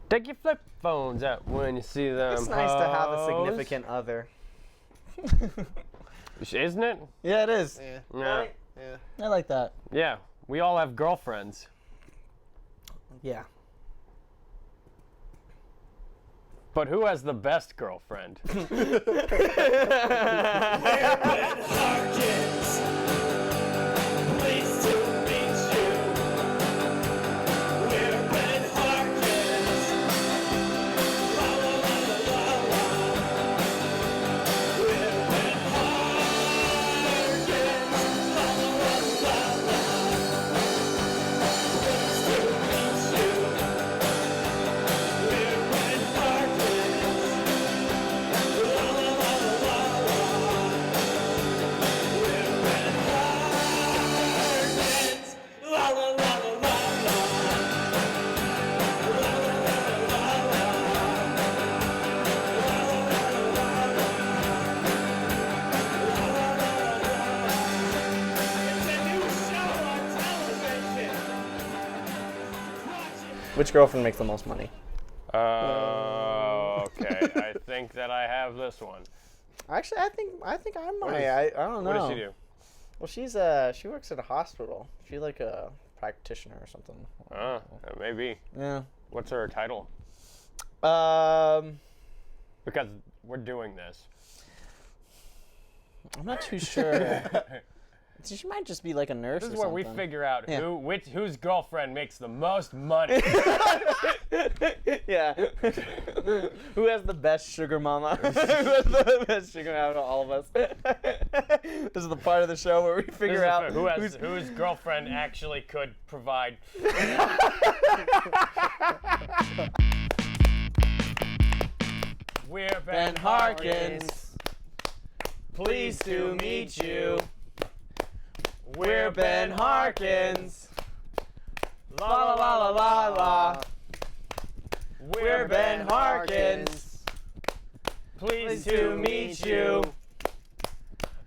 Take your flip phones out when you see them. It's nice to have a significant other. Isn't it? Yeah, it is. Yeah. Yeah. Yeah. I like that. Yeah. We all have girlfriends. Yeah. But who has the best girlfriend? Harkins. Pleased to meet you. We're Ben Harkins. La la la la la la. We're Ben Harkins. La la la la la. Pleased to meet you. We're Ben Harkins. La la la la la la. We're Ben Harkins. La la la la la la. La la la la la. It's a new show on television. Watch it. Which girlfriend makes the most money? Okay. I think that I have this one. Actually, I think I might. is- I don't know. What does she do? Well, she works at a hospital. She's like a practitioner or something. Maybe. Yeah. What's her title? Because we're doing this. I'm not too sure. She might just be like a nurse. This is or where we something. figure out Yeah. whose girlfriend makes the most money. Yeah. Who has the best sugar mama? Who has the best sugar mama of all of us? This is the part of the show where we figure out whose girlfriend actually could provide. We're Ben Harkins. Pleased to meet you. We're Ben Harkins. La la la la la la. We're Ben Harkins. Pleased to meet you.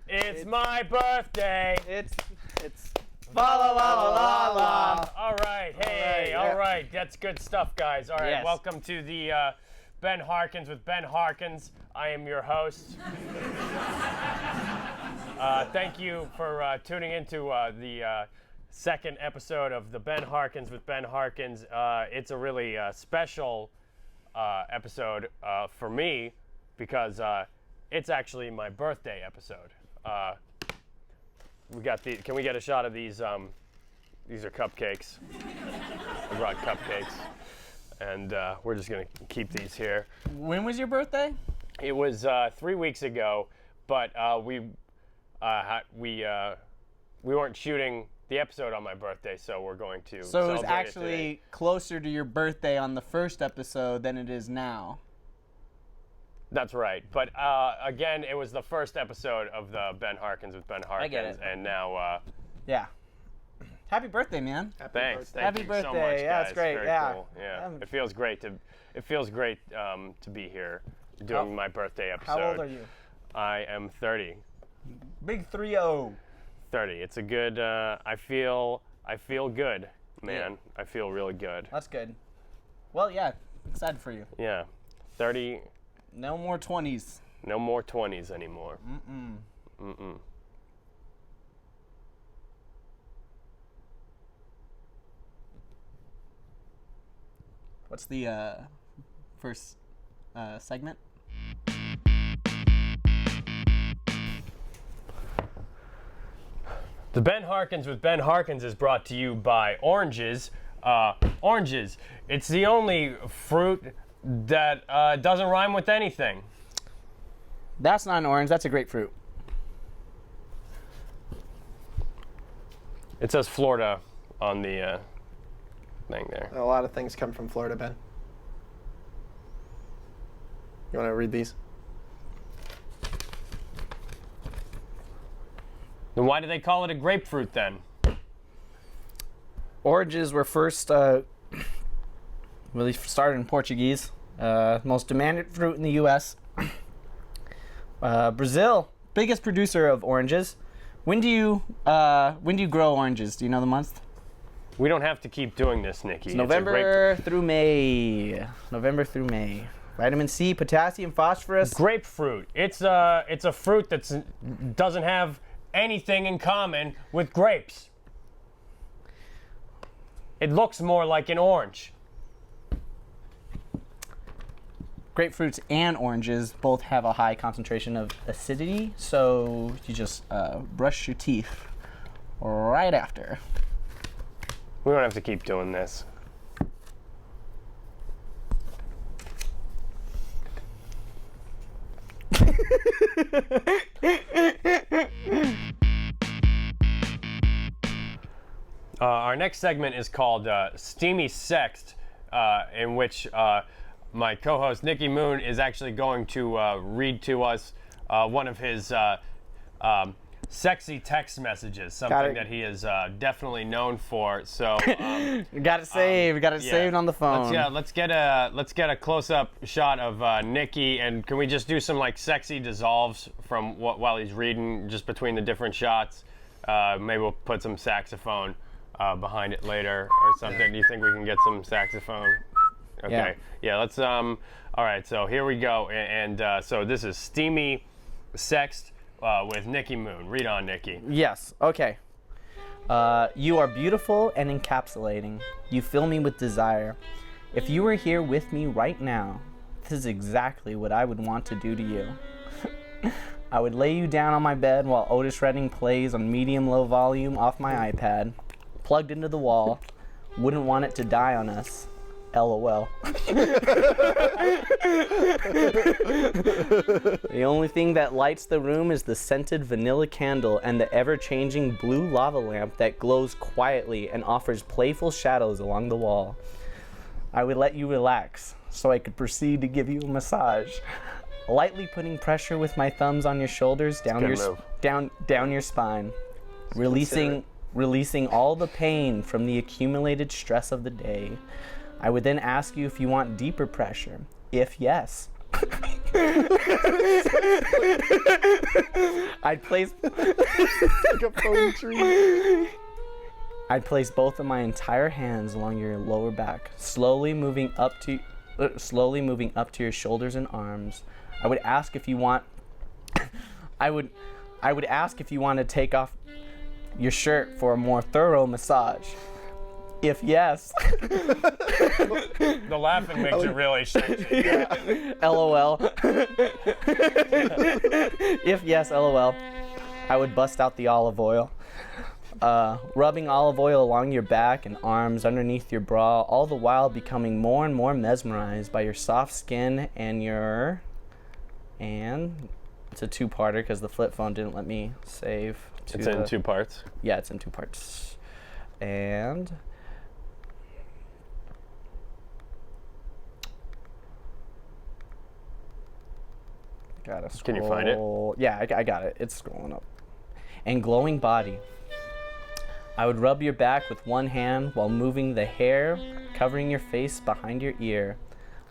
It's my birthday. It's la la la la la la. All right. Hey. All right, All right. That's good stuff, guys. All right. Yes. Welcome to the Ben Harkins with Ben Harkins. I am your host. Thank you for tuning into the second episode of the Ben Harkins with Ben Harkins. It's a really special episode for me because it's actually my birthday episode. We got can we get a shot of these? These are cupcakes. I brought cupcakes, and we're just gonna keep these here. When was your birthday? It was 3 weeks ago, but we weren't shooting the episode on my birthday, so we're going to. So it was celebrate actually today. closer to your birthday on the first episode than it is now. That's right, but again, it was the first episode of the Ben Harkins with Ben Harkins, get it. and now. Yeah. Happy birthday, man. Thanks. Thank Happy you so birthday. much, Yeah, guys. it's great. Very Yeah. cool. Yeah. It feels great to be here doing my birthday episode. How old are you? I am 30. Big 3-0. 30. It's a good. I feel good, man. I feel really good. That's good. Well, yeah, excited for you. Yeah. 30. No more 20s. No more 20s anymore. Mm-mm. What's the first segment? The Ben Harkins with Ben Harkins is brought to you by oranges. Oranges. It's the only fruit that doesn't rhyme with anything. That's not an orange. That's a grapefruit. It says Florida on the thing there. A lot of things come from Florida, Ben. You want to read these? Then why do they call it a grapefruit then? Oranges were first really started in Portuguese. Most demanded fruit in the U.S. Brazil, biggest producer of oranges. When do you grow oranges? Do you know the month? We don't have to keep doing this, Nikki. It's November through May. November through May. Vitamin C, potassium, phosphorus. Grapefruit. It's a fruit that doesn't have anything in common with grapes. It looks more like an orange. Grapefruits and oranges both have a high concentration of acidity, so you just brush your teeth right after. We don't have to keep doing this. Our next segment is called Steamy Sext, in which my co-host Nicki Moon is actually going to read to us one of his sexy text messages, something that he is definitely known for. So We got it saved. We got it saved on the phone. let's get a close-up shot of Nicki, and can we just do some like sexy dissolves from while he's reading, just between the different shots? Maybe we'll put some saxophone behind it later or something. Do you think we can get some saxophone? Okay. Yeah. Let's. All right. So here we go. And so this is Steamy Sext with Nicki Moon. Read on, Nicki. Yes. Okay. You are beautiful and encapsulating. You fill me with desire. If you were here with me right now, this is exactly what I would want to do to you. I would lay you down on my bed while Otis Redding plays on medium-low volume off my iPad, plugged into the wall. Wouldn't want it to die on us. LOL. The only thing that lights the room is the scented vanilla candle and the ever-changing blue lava lamp that glows quietly and offers playful shadows along the wall. I would let you relax so I could proceed to give you a massage, lightly putting pressure with my thumbs on your shoulders down your spine, releasing all the pain from the accumulated stress of the day. I would then ask you if you want deeper pressure. If yes, I'd place Like a phone tree. I'd place both of my entire hands along your lower back, slowly moving up to your shoulders and arms. I would ask if you want to take off your shirt for a more thorough massage. If yes, The laughing makes it really sexy. LOL. If yes, LOL, I would bust out the olive oil. Rubbing olive oil along your back and arms underneath your bra, all the while becoming more and more mesmerized by your soft skin and it's a two-parter because the flip phone didn't let me save. It's in two parts. Yeah, it's in two parts. And gotta scroll. Can you find it? Yeah, I got it. It's scrolling up. And glowing body. I would rub your back with one hand while moving the hair covering your face behind your ear.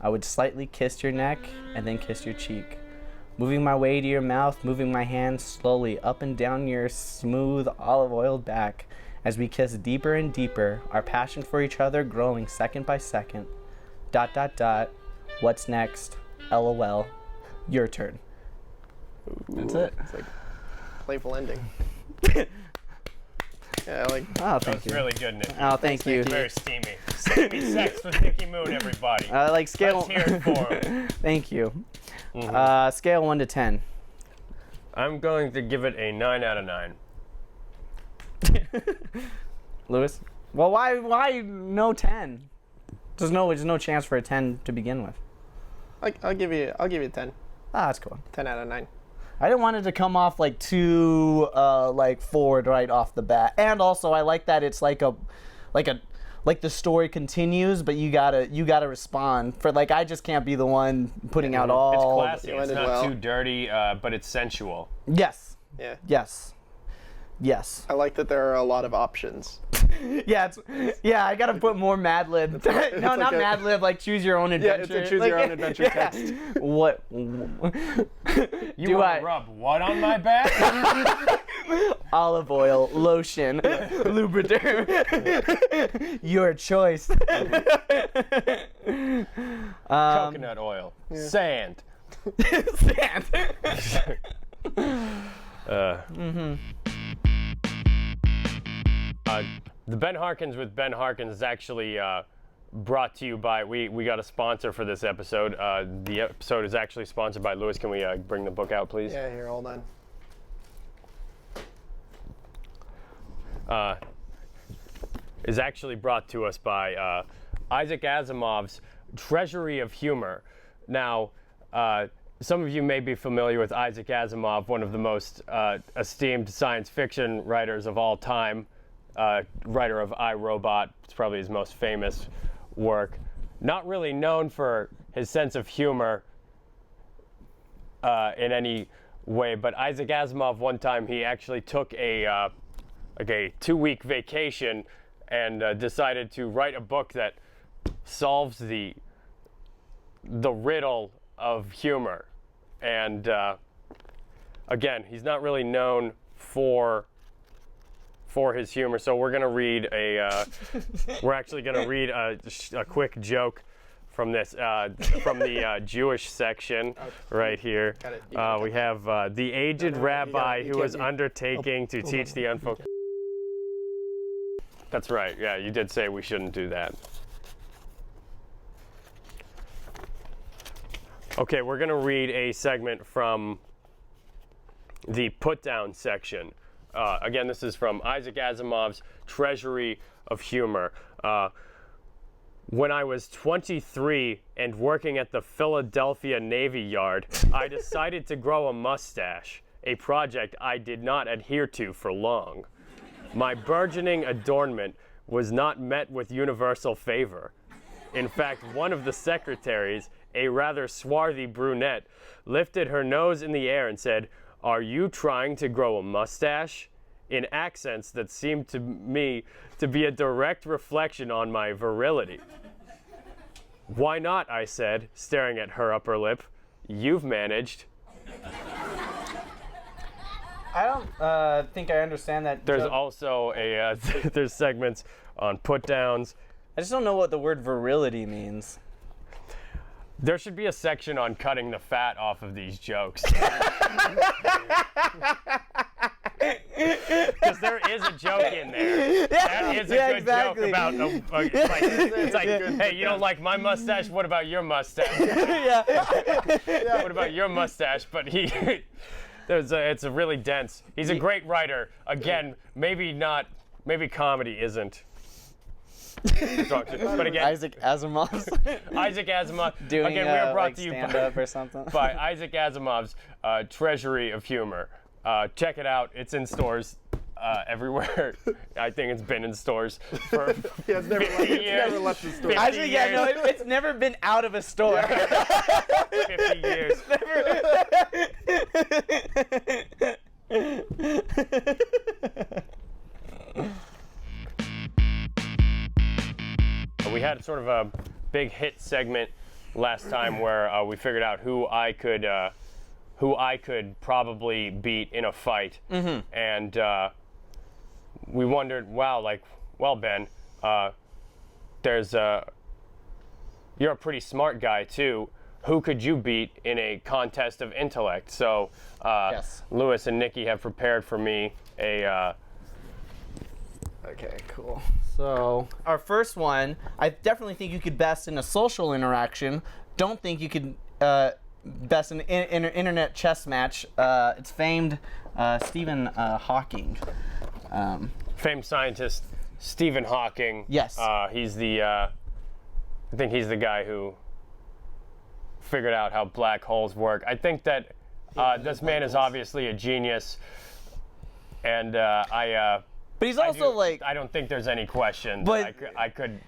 I would slightly kiss your neck and then kiss your cheek. Moving my way to your mouth, moving my hand slowly up and down your smooth olive oiled back as we kiss deeper and deeper, our passion for each other growing second by second. ... What's next? LOL. Your turn. That's it. It's like playful ending. Yeah, like Oh, That thank was you. really good, Nick. Oh, thank you. Very steamy. Steamy Sext with Nicki Moon, everybody. I like scale. Let's hear it for him. Thank you. Scale 1 to 10. I'm going to give it a 9 out of 9. Lewis? Well, why no 10? There's no chance for a 10 to begin with. I'll give you a 10. Ah, that's cool. 10 out of 9. I didn't want it to come off like too forward right off the bat. And also I like that it's like the story continues, but you gotta respond. For like I just can't be the one putting out all It's classy. You It's ended not well. too dirty, but it's sensual. Yes. Yeah. Yes. Yes. I like that there are a lot of options. Yeah, I gotta put more Mad Lib. No, like not a- Mad Lib, like choose your own Yeah, it's adventure. a choose your own adventure text. What? You Do want I- to rub what on my back? Olive oil, lotion, Lubriderm. Your choice. Coconut oil. Sand. Sand. The Ben Harkins with Ben Harkins is actually brought to you by, we got a sponsor for this episode. The episode is actually sponsored by Lewis. Can we bring the book out, please? Yeah, here, hold on. Is actually brought to us by Isaac Asimov's Treasury of Humor. Now, some of you may be familiar with Isaac Asimov, one of the most esteemed science fiction writers of all time, writer of I, Robot. It's probably his most famous work. Not really known for his sense of humor in any way, but Isaac Asimov, one time he actually took a 2-week vacation and decided to write a book that solves the riddle of humor. And again, he's not really known for his humor, so we're gonna read we're actually gonna read a quick joke from this from the Jewish section right here. Got it. You got it. We have the aged rabbi you who can't- was undertaking to teach the unfocused. That's right. Yeah, you did say we shouldn't do that. Okay, we're going to read a segment from the put down section. Again, this is from Isaac Asimov's Treasury of Humor. When I was 23 and working at the Philadelphia Navy Yard, I decided to grow a mustache, a project I did not adhere to for long. My burgeoning adornment was not met with universal favor. In fact, one of the secretaries, a rather swarthy brunette, lifted her nose in the air and said, "Are you trying to grow a mustache?" in accents that seemed to me to be a direct reflection on my virility. "Why not?" I said, staring at her upper lip. "You've managed." I don't think I understand that. There's joke. also a there's segments on put downs. I just don't know what the word virility means. There should be a section on cutting the fat off of these jokes. Because there is a joke in there. That is a good exactly. joke about it's like, hey, you don't like my mustache? What about your mustache? Yeah. What about your mustache? But it's a really dense. He's a great writer. Again, maybe comedy isn't. But again, Isaac Asimov. Isaac Asimov. Doing Again, we are brought like to you stand-up or something. by Isaac Asimov's Treasury of Humor. Check it out. It's in stores everywhere. I think it's been in stores for Yeah, it's never 50 years. Never left the store. 50 Actually, yeah, no, years. it's never been out of a store. 50 years. We had sort of a big hit segment last time where we figured out who I could probably beat in a fight, and we wondered, wow, like, well, Ben, you're a pretty smart guy too. Who could you beat in a contest of intellect? So Yes. Lewis and Nicki have prepared for me a. Okay, cool. So, our first one, I definitely think you could best in a social interaction. Don't think you could best in an internet chess match. It's famed Stephen Hawking. Famed scientist Stephen Hawking. Yes. He's the. I think he's the guy who figured out how black holes work. I think that this man is obviously a genius, and But he's also like. I don't think the's any question. But-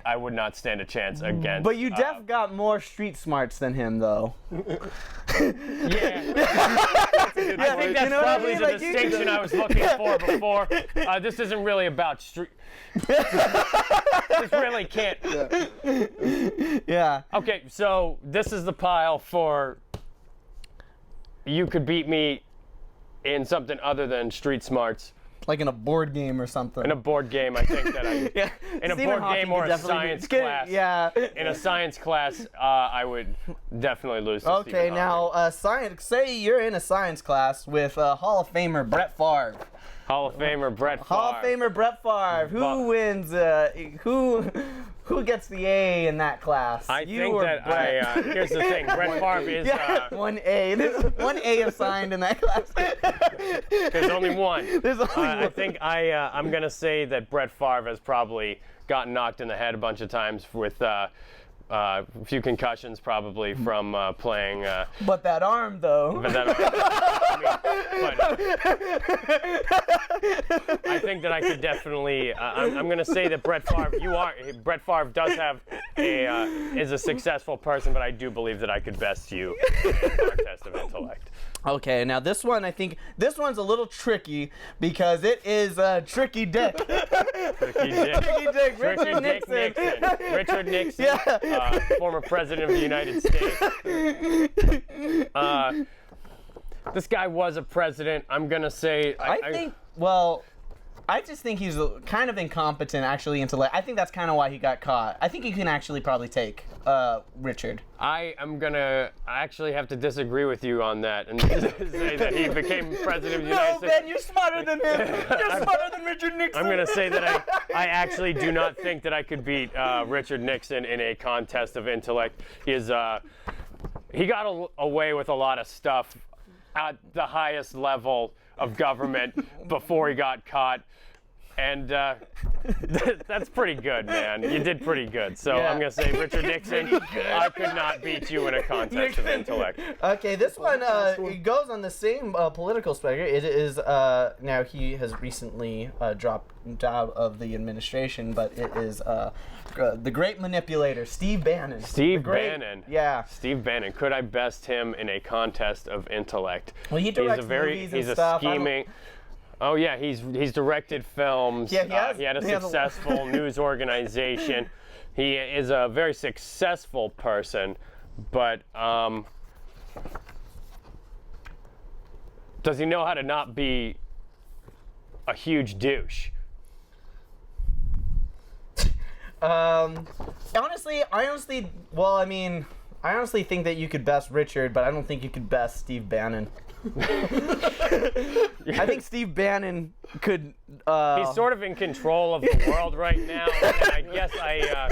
I would not stand a chance against. But you got more street smarts than him, though. Yeah. I think that's You know what I probably mean? the Like, you- distinction I was looking for before. This isn't really about street. This really can't. Yeah. Okay, so this is the pile for. You could beat me in something other than street smarts. Like in a board game or something. In a board game, I think that I. Yeah. In a Stephen board Hawking game or could a definitely science be- class. Yeah. In a science class, I would definitely lose to Okay, Stephen now Hawking. science. Say you're in a science class with Hall of Famer Brett Favre. Hall of Famer Brett Favre. Hall of Famer Brett Favre. Who wins? Who gets the A in that class? I You think or that Brett? here's the thing. Brett Favre is. Yeah, 1A. There's 1A assigned in that class. There's only one. There's only one. I think I'm gonna say that Brett Favre has probably gotten knocked in the head a bunch of times with a few concussions, probably from playing. But that arm, though. But that, I think that I could definitely. I'm gonna say that Brett Favre does have is a successful person, but I do believe that I could best you in a contest of intellect. Okay, now this one, I think this one's a little tricky because it is Tricky Dick. Tricky Dick. Tricky Dick, Tricky Richard Dick Nixon. Nixon. Richard Nixon, Yeah. Former president of the United States. This guy was a president. I'm gonna say. I just think he's kind of incompetent, actually, I think that's kind of why he got caught. I think he can actually probably take Richard. I am gonna actually have to disagree with you on that and say that he became president of the United No, States. Ben, you're smarter than him. You're smarter than Richard Nixon. I'm gonna say that I actually do not think that I could beat Richard Nixon in a contest of intellect. He got away with a lot of stuff at the highest level of government before he got caught. And that's pretty good, man. You did pretty good. So Yeah. I'm going to say Richard Nixon, I could not beat you in a contest of intellect. Okay, this one it goes on the same political spectrum. It is now he has recently dropped out of the administration, but it is the great manipulator, Steve Bannon. Steve Bannon. Yeah. Steve Bannon. Could I best him in a contest of intellect? Well, he directs movies and he's a stuff. scheming. Oh yeah, he's directed films. Yeah, he had a successful news organization. He is a very successful person, but does he know how to not be a huge douche? Honestly, I honestly think that you could best Richard, but I don't think you could best Steve Bannon. I think Steve Bannon could. He's sort of in control of the world right now, and I guess I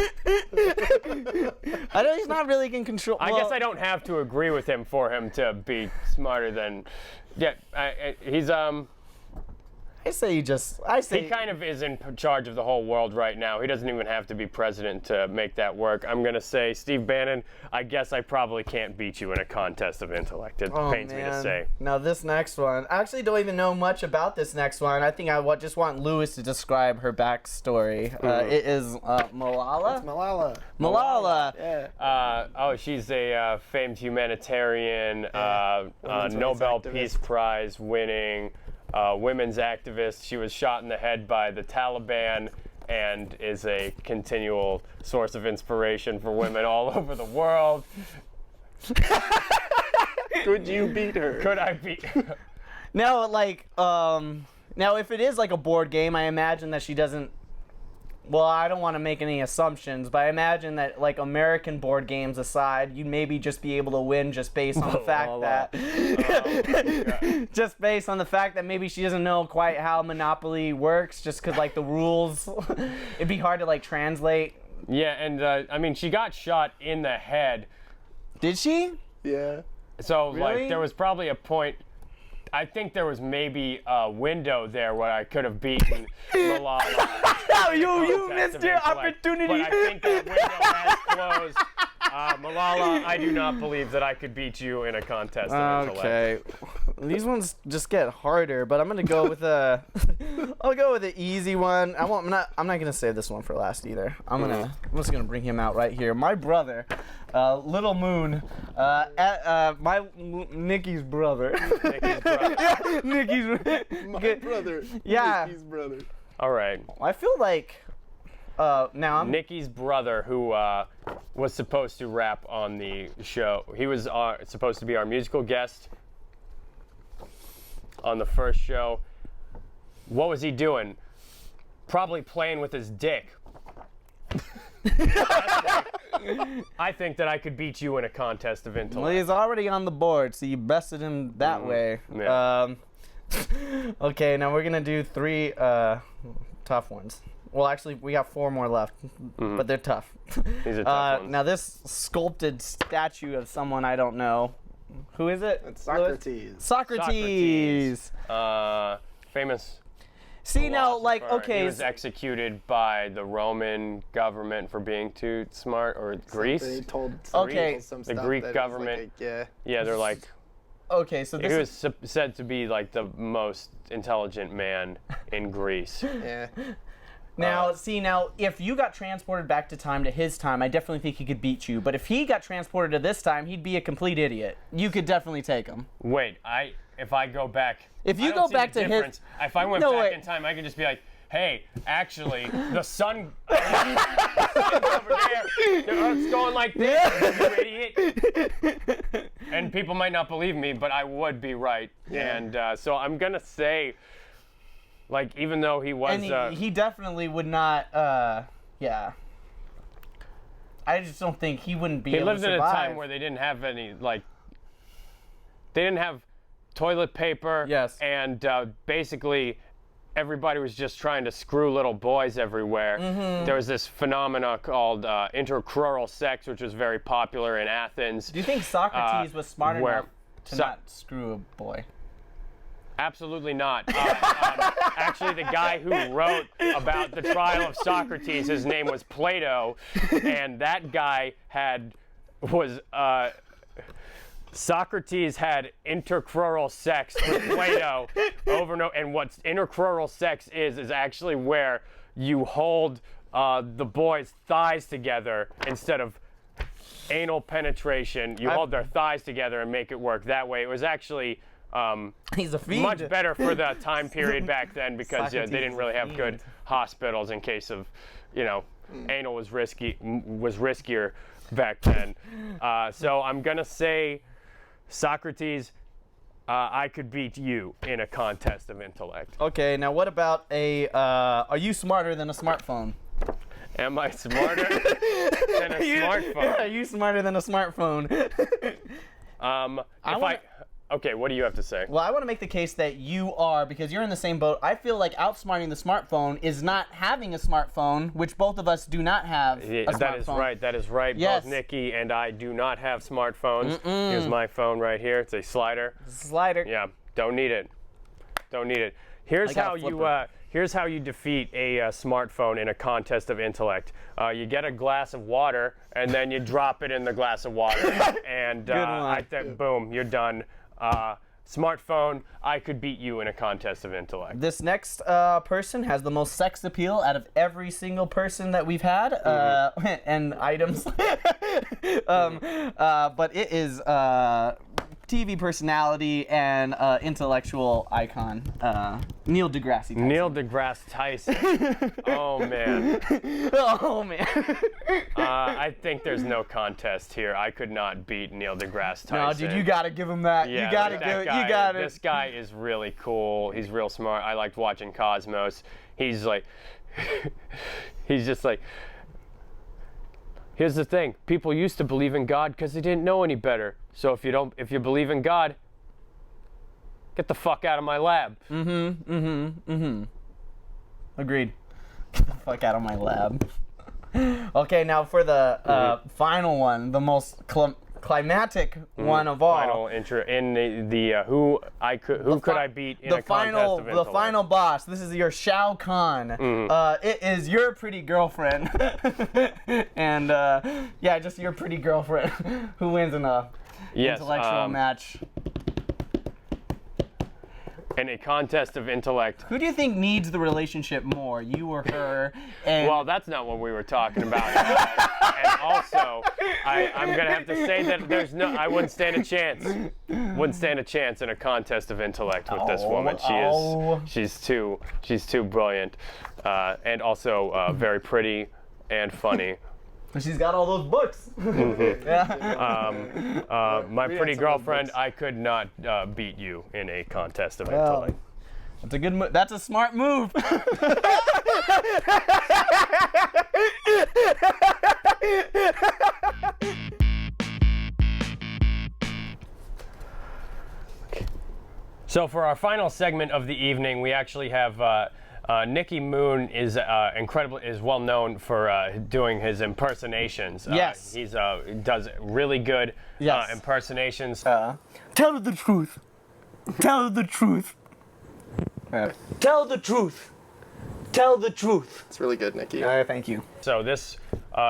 know he's not really in control. I guess I don't have to agree with him for him to be smarter than. Yeah, he's I say He kind of is in charge of the whole world right now. He doesn't even have to be president to make that work. I'm going to say, Steve Bannon, I guess I probably can't beat you in a contest of intellect. It pains me to say. Now this next one, I actually don't even know much about this next one. I think I just want Lewis to describe her backstory. It is Malala? Malala. Malala. Yeah. She's a famed humanitarian, Nobel Peace Prize winning women's activist. She was shot in the head by the Taliban and is a continual source of inspiration for women all over the world. Could you beat her? Could I beat her? Now, now if it is like a board game, I imagine that she doesn't. Well, I don't want to make any assumptions, but I imagine that, like, American board games aside, you'd maybe just be able to win just based on the fact that, just based on the fact that maybe she doesn't know quite how Monopoly works, just because, like, the rules, it'd be hard to, like, translate. Yeah, and I mean, she got shot in the head. Did she? Yeah. So, Really? like, there was probably a point. I think there was maybe a window there where I could have beaten Malala. Oh, you missed your opportunity. But I think that window has closed. Malala, I do not believe that I could beat you in a contest of intellect. Okay, these ones just get harder, but I'm gonna go with I'll go with an easy one. I'm not gonna save this one for last either. I'm just gonna bring him out right here. My brother, Little Moon, Nicki's brother. Nicki's brother. My brother. Yeah. Nicki's brother. All right. I feel like now I'm Nicki's brother, who was supposed to rap on the show. He was supposed to be our musical guest. on the first show. What was he doing? Probably playing with his dick. I think that I could beat you in a contest of intellect. Well, he's already on the board, so you bested him that way. Yeah. Okay, now we're gonna do 3 tough ones. Well, actually, we got 4 more left, but they're tough. These are tough ones. Now, this sculpted statue of someone I don't know. Who is it? It's Socrates. Socrates. Famous. See now, like, philosopher. okay. He was executed by the Roman government for being too smart, or Greece. They told Okay. people some The stuff Greek that is government. yeah. Yeah, they're like. Okay, so He this was said to be like the most intelligent man in Greece. Yeah. Now, see, now, if you got transported back to time to his time, I definitely think he could beat you. But if he got transported to this time, he'd be a complete idiot. You could definitely take him. Wait, if I go back. If you I don't go see back the to his- difference. If I went No, back wait. in time, I could just be like, hey, actually, the sun. Over there. It's going like this, you idiot. And people might not believe me, but I would be right. And so I'm gonna say, like, even though he was, And he definitely would not, yeah. I just don't think he wouldn't be he able lived to in a survive. time where they didn't have any, like, they didn't have toilet paper. Yes. And basically, everybody was just trying to screw little boys everywhere. There was this phenomena called intercrural sex, which was very popular in Athens. Do you think Socrates was smart where- enough to So- not screw a boy? Absolutely not. Actually, the guy who wrote about the trial of Socrates, his name was Plato, and that guy Socrates had intercrural sex with Plato over and over. And what intercrural sex is actually where you hold the boy's thighs together instead of anal penetration. You hold their thighs together and make it work that way. It was actually He's a fiend. much better for the time period back then because Socrates they didn't is really a have good fiend. hospitals in case of, anal was riskier back then. So I'm gonna say, Socrates, I could beat you in a contest of intellect. Okay, now what about are you smarter than a smartphone? Am I smarter than a smartphone? Are you smarter than a smartphone? Okay, what do you have to say? Well, I want to make the case that you are, because you're in the same boat. I feel like outsmarting the smartphone is not having a smartphone, which both of us do not have a smartphone. That is right. Yes. Both Nikki and I do not have smartphones. Here's my phone right here. It's a slider. Slider. Yeah, don't need it. Don't need it. Here's I got how a you flipper. here's how you defeat a smartphone in a contest of intellect. You get a glass of water and then you drop it in the glass of water, and one. boom, you're done. Smartphone, I could beat you in a contest of intellect. This next person has the most sex appeal out of every single person that we've had, and items. But it is TV personality and intellectual icon, Neil deGrasse Tyson. Neil deGrasse Tyson. Oh man. Oh man. I think there's no contest here. I could not beat Neil deGrasse Tyson. No, dude, you gotta give him that. Yeah, you gotta that give it. guy- You got it. This guy is really cool. He's real smart. I liked watching Cosmos. He's like, he's just like, here's the thing. People used to believe in God because they didn't know any better. So if you believe in God, get the fuck out of my lab. Agreed. Get the fuck out of my lab. Okay, now for the final one, the most climatic one of all. Final intro in the who could I beat in a contest of intellect? The final boss. This is your Shao Kahn. It is your pretty girlfriend, and yeah, just your pretty girlfriend who wins in a intellectual match. In a contest of intellect. Who do you think needs the relationship more, you or her? And Well, that's not what we were talking about. And also, I'm gonna have to say that I wouldn't stand a chance. Wouldn't stand a chance in a contest of intellect with this woman. She's too brilliant, and also very pretty and funny. She's got all those books. Yeah. My pretty some of those girlfriend, books. I could not beat you in a contest of Well, intellect. that's a good move. That's a smart move. So for our final segment of the evening, we actually have Nicki Moon is well known for doing his impersonations. Yes. He's does really good Yes. impersonations. Tell the truth. Tell the truth. Tell the truth. Tell the truth. It's really good, Nikki. Thank you. So this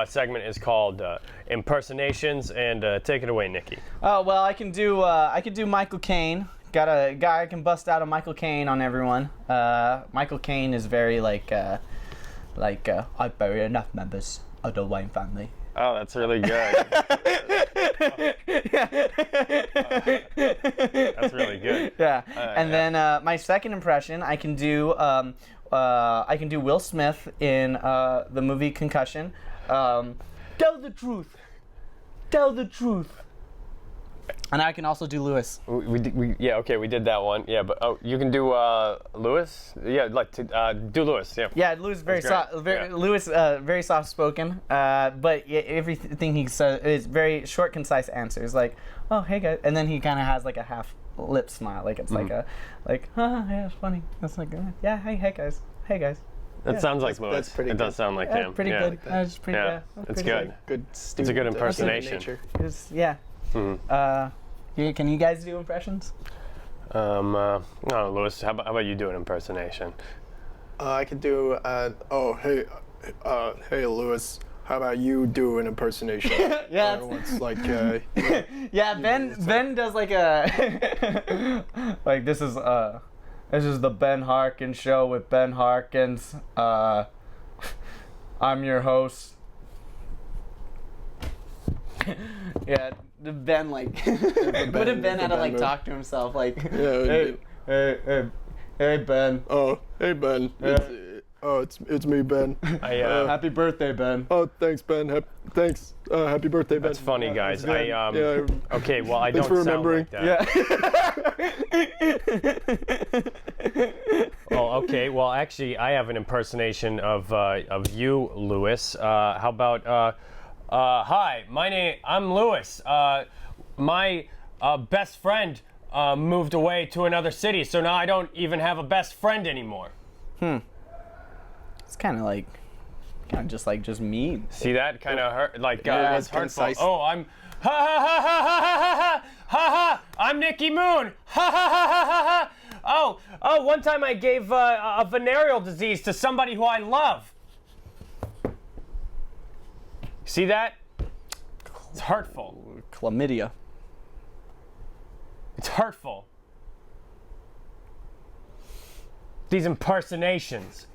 segment is called Impersonations, and take it away, Nikki. Oh well, I can do Michael Caine. Got a guy I can bust out a Michael Caine on everyone. Michael Caine is very I bury enough members of the Wayne family. Oh, that's really good. That's really good. Yeah. And then my second impression, I can do Will Smith in the movie Concussion. Tell the truth. Tell the truth. And I can also do Lewis. We did that one. Yeah, but you can do Lewis. Yeah, do Lewis. Yeah. Yeah, Lewis very That's soft. great. Yeah. Lewis very soft spoken. But everything he says is very short, concise answers. Like, oh hey guys, and then he kind of has like a half lip smile. Like it's yeah, it's funny. That's like yeah, hey guys, hey guys. That sounds like Lewis. that's pretty It does good. sound like Yeah, him. pretty yeah. good. That's pretty Yeah, good. it's Pretty good. Good It's a good impersonation. nature. Yeah. Can you guys do impressions? No, Lewis. How about you do an impersonation? I could do. Hey, Lewis. How about you do an impersonation? Yeah, It's like. Yeah, Ben does like a like this is the Ben Harkins show with Ben Harkins. I'm your host. Yeah, the Ben like what if Ben had to like move. talk to himself like Yeah, hey Ben. Oh, hey Ben. It's me, Ben. Happy birthday, Ben. Oh, thanks, Ben. Thanks. Happy birthday, Ben. That's funny, guys. good. Yeah. Okay, well, I Thanks don't for sound remembering. like that. Yeah. Oh, okay. Well, actually, I have an impersonation of you, Lewis. How about hi, I'm Lewis. My best friend moved away to another city, so now I don't even have a best friend anymore. It's kind of just mean. See that kind of hurt? Like Yeah, it's it's hurtful. concise. Oh, I'm ha ha ha ha ha ha ha ha ha. I'm Nicki Moon. Ha ha ha ha ha ha. Oh, one time I gave a venereal disease to somebody who I love. See that? It's hurtful. Chlamydia. It's hurtful. These impersonations.